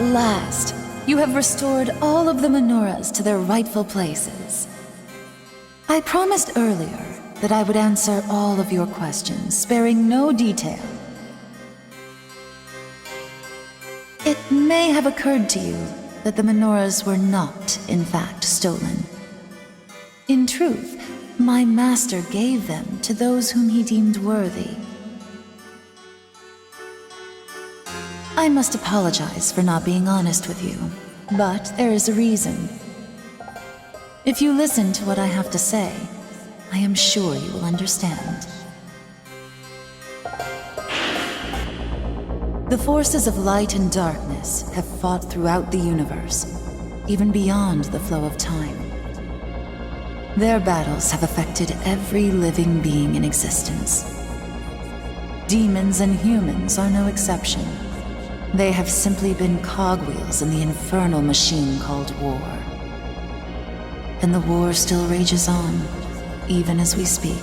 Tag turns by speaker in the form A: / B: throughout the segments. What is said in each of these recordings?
A: last, you have restored all of the menorahs to their rightful places. I promised earlier that I would answer all of your questions, sparing no detail. It may have occurred to you that the menorahs were not, in fact, stolen. In truth, my master gave them to those whom he deemed worthy. I must apologize for not being honest with you, but there is a reason. If you listen to what I have to say, I am sure you will understand. The forces of light and darkness have fought throughout the universe, even beyond the flow of time. Their battles have affected every living being in existence. Demons and humans are no exception. They have simply been cogwheels in the infernal machine called war. And the war still rages on, even as we speak.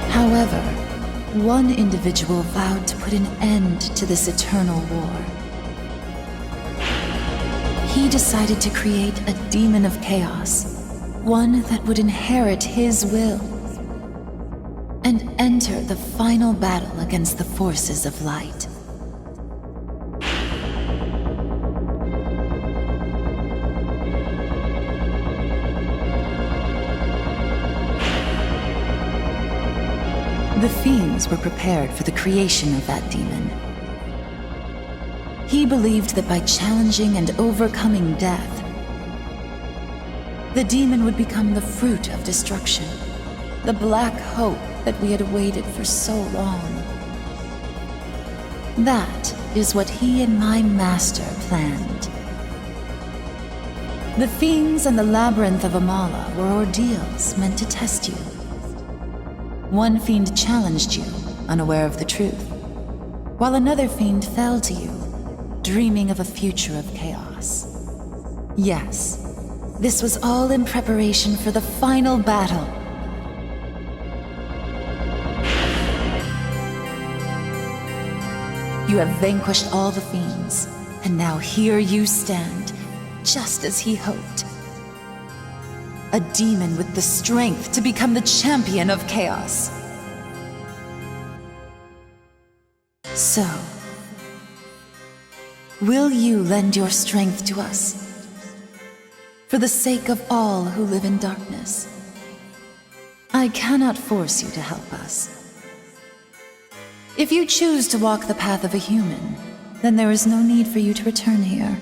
A: However, one individual vowed to put an end to this eternal war. He decided to create a demon of chaos, one that would inherit his will, and enter the final battle against the forces of light. The fiends were prepared for the creation of that demon. He believed that by challenging and overcoming death, the demon would become the fruit of destruction, the black hope that we had awaited for so long. That is what he and my master planned. The fiends and the labyrinth of Amala were ordeals meant to test you. One fiend challenged you, unaware of the truth, while another fiend fell to you, dreaming of a future of chaos. Yes, this was all in preparation for the final battle. You have vanquished all the fiends, and now here you stand, just as he hoped. A demon with the strength to become the champion of chaos. So, will you lend your strength to us? For the sake of all who live in darkness. I cannot force you to help us. If you choose to walk the path of a human, then there is no need for you to return here.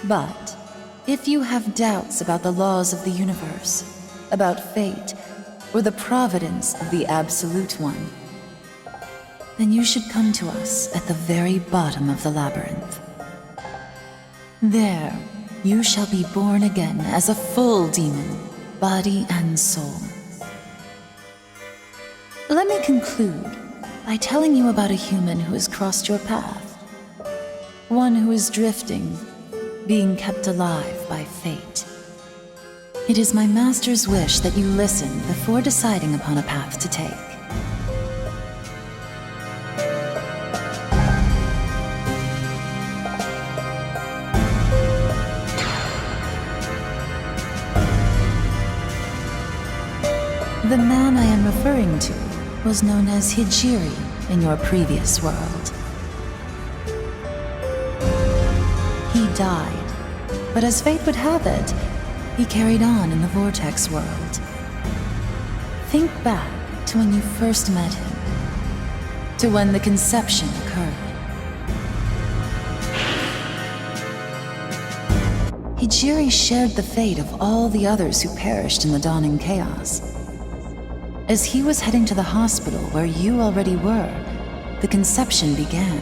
A: But if you have doubts about the laws of the universe, about fate, or the providence of the Absolute One, then you should come to us at the very bottom of the labyrinth. There, you shall be born again as a full demon, body and soul. Let me conclude by telling you about a human who has crossed your path. One who is drifting, being kept alive by fate. It is my master's wish that you listen before deciding upon a path to take. The man I am referring to was known as Hijiri in your previous world. He died, but as fate would have it, he carried on in the Vortex world. Think back to when you first met him, to when the conception occurred. Hijiri shared the fate of all the others who perished in the dawning chaos. As he was heading to the hospital where you already were, the conception began,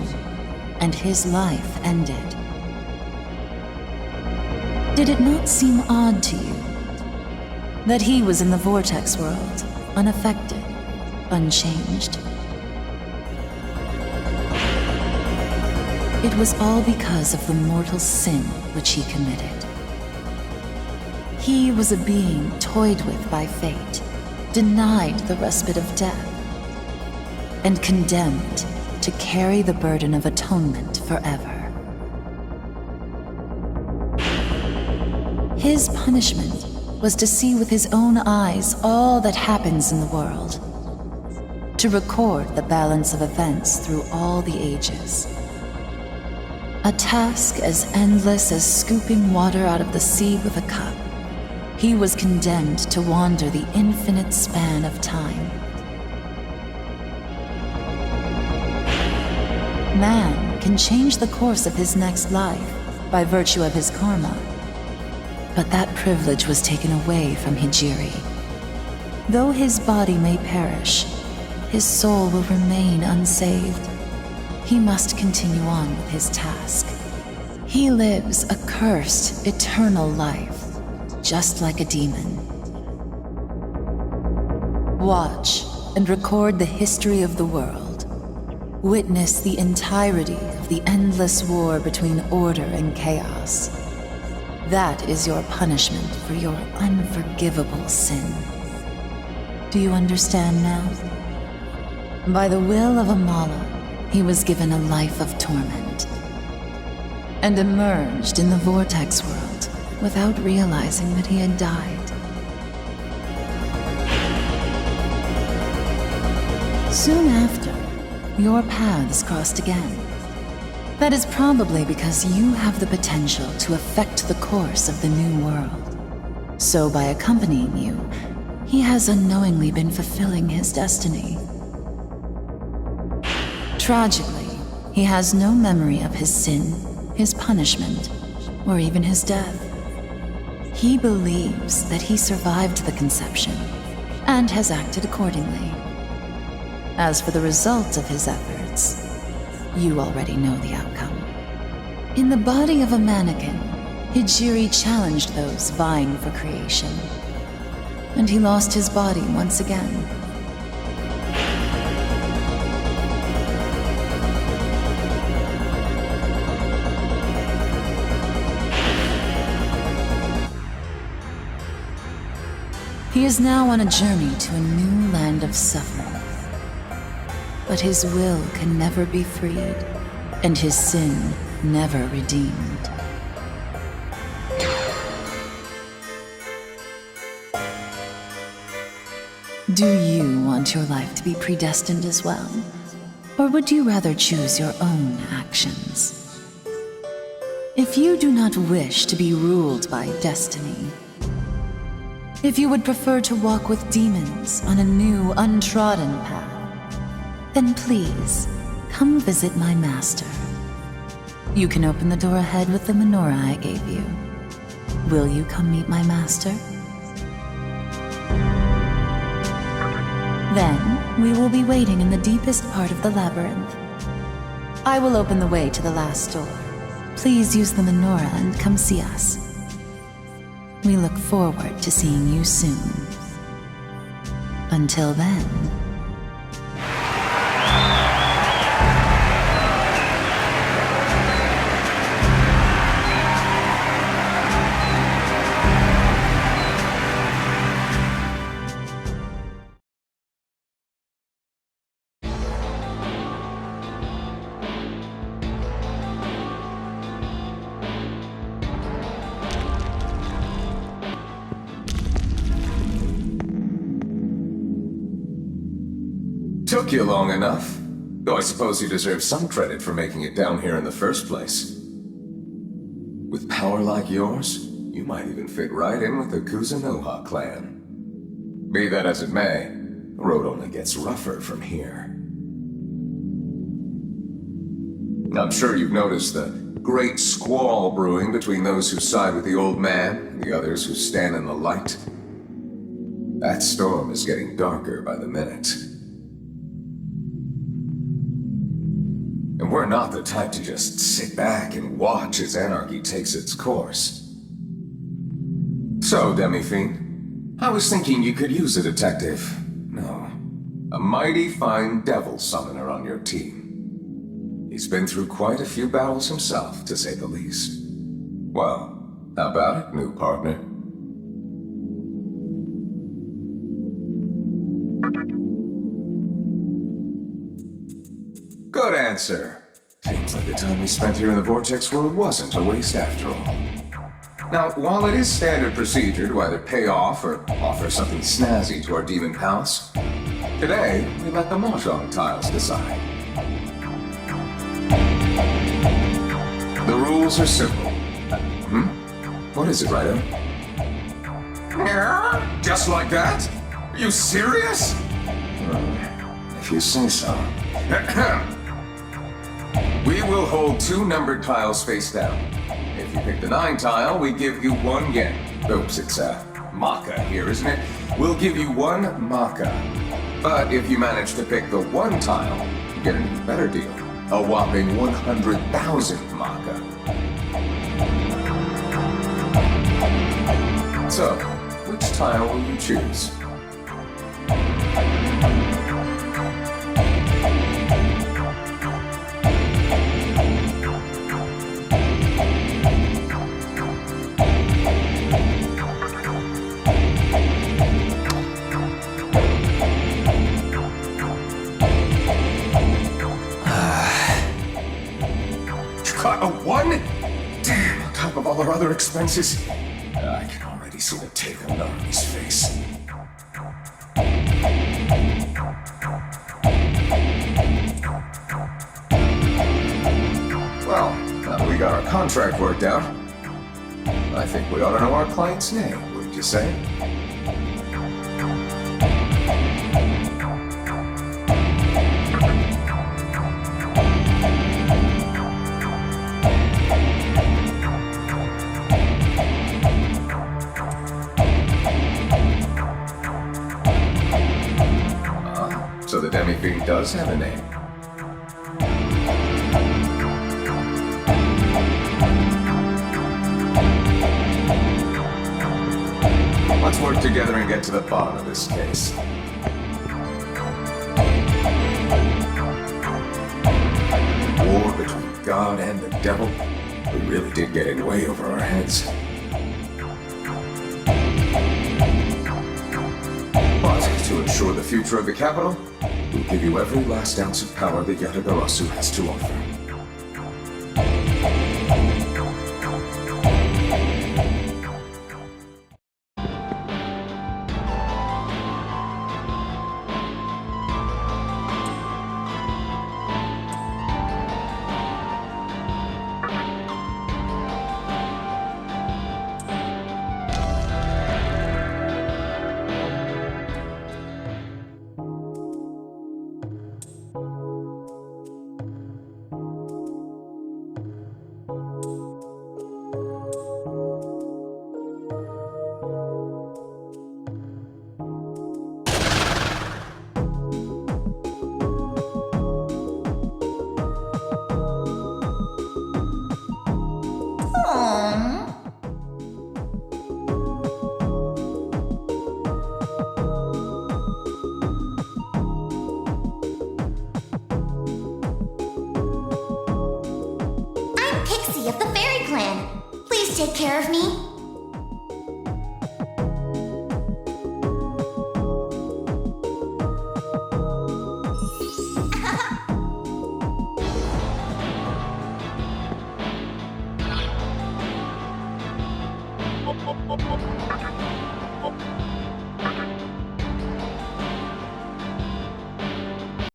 A: and his life ended. Did it not seem odd to you that he was in the Vortex world, unaffected, unchanged? It was all because of the mortal sin which he committed. He was a being toyed with by fate, denied the respite of death, and condemned to carry the burden of atonement forever. His punishment was to see with his own eyes all that happens in the world, to record the balance of events through all the ages. A task as endless as scooping water out of the sea with a cup. He was condemned to wander the infinite span of time. Man can change the course of his next life by virtue of his karma. But that privilege was taken away from Hijiri. Though his body may perish, his soul will remain unsaved. He must continue on with his task. He lives a cursed, eternal life, just like a demon. Watch and record the history of the world. Witness the entirety of the endless war between order and chaos. That is your punishment for your unforgivable sin. Do you understand now? By the will of Amala, he was given a life of torment and emerged in the Vortex world without realizing that he had died. Soon after, your paths crossed again. That is probably because you have the potential to affect the course of the new world. So by accompanying you, he has unknowingly been fulfilling his destiny. Tragically, he has no memory of his sin, his punishment, or even his death. He believes that he survived the conception and has acted accordingly. As for the results of his efforts, you already know the outcome. In the body of a mannequin, Hijiri challenged those vying for creation, and he lost his body once again. He is now on a journey to a new land of suffering. But his will can never be freed, and his sin never redeemed. Do you want your life to be predestined as well? Or would you rather choose your own actions? If you do not wish to be ruled by destiny, if you would prefer to walk with demons on a new, untrodden path, then please, come visit my master. You can open the door ahead with the menorah I gave you. Will you come meet my master? Then, we will be waiting in the deepest part of the labyrinth. I will open the way to the last door. Please use the menorah and come see us. We look forward to seeing you soon. Until then...
B: Took you long enough. Though I suppose you deserve some credit for making it down here in the first place. With power like yours, you might even fit right in with the Kuzunoha clan. Be that as it may, the road only gets rougher from here. I'm sure you've noticed the great squall brewing between those who side with the old man and the others who stand in the light. That storm is getting darker by the minute. And we're not the type to just sit back and watch as anarchy takes its course. So, Demi-Fiend, I was thinking you could use a detective. No, a mighty fine devil summoner on your team. He's been through quite a few battles himself, to say the least. Well, how about it, new partner? Good answer. Seems like the time we spent here in the Vortex world wasn't a waste after all. Now, while it is standard procedure to either pay off or offer something snazzy to our demon pals, today we let the Mahjong tiles decide. The rules are simple. What is it, Ryder? Just like that? Are you serious? If you say so. We will hold 2 numbered tiles face down. If you pick the 9 tile, we give you 1 yen. Oops, it's Maka here, isn't it? We'll give you 1 Maka. But if you manage to pick the 1 tile, you get an even better deal. A whopping 100,000 Maka. So, which tile will you choose? A 1? Damn, on top of all our other expenses. I can already see the take on Narumi's face. Well, now that we got our contract worked out, I think we ought to know our client's name, wouldn't you say? So the Demi-Fiend does have a name. Let's work together and get to the bottom of this case. War between God and the devil. We really did get in way over our heads. But to ensure the future of the capital, we'll give you every last ounce of power that Yatagarasu has to offer.
C: Of the fairy clan. Please take care of me.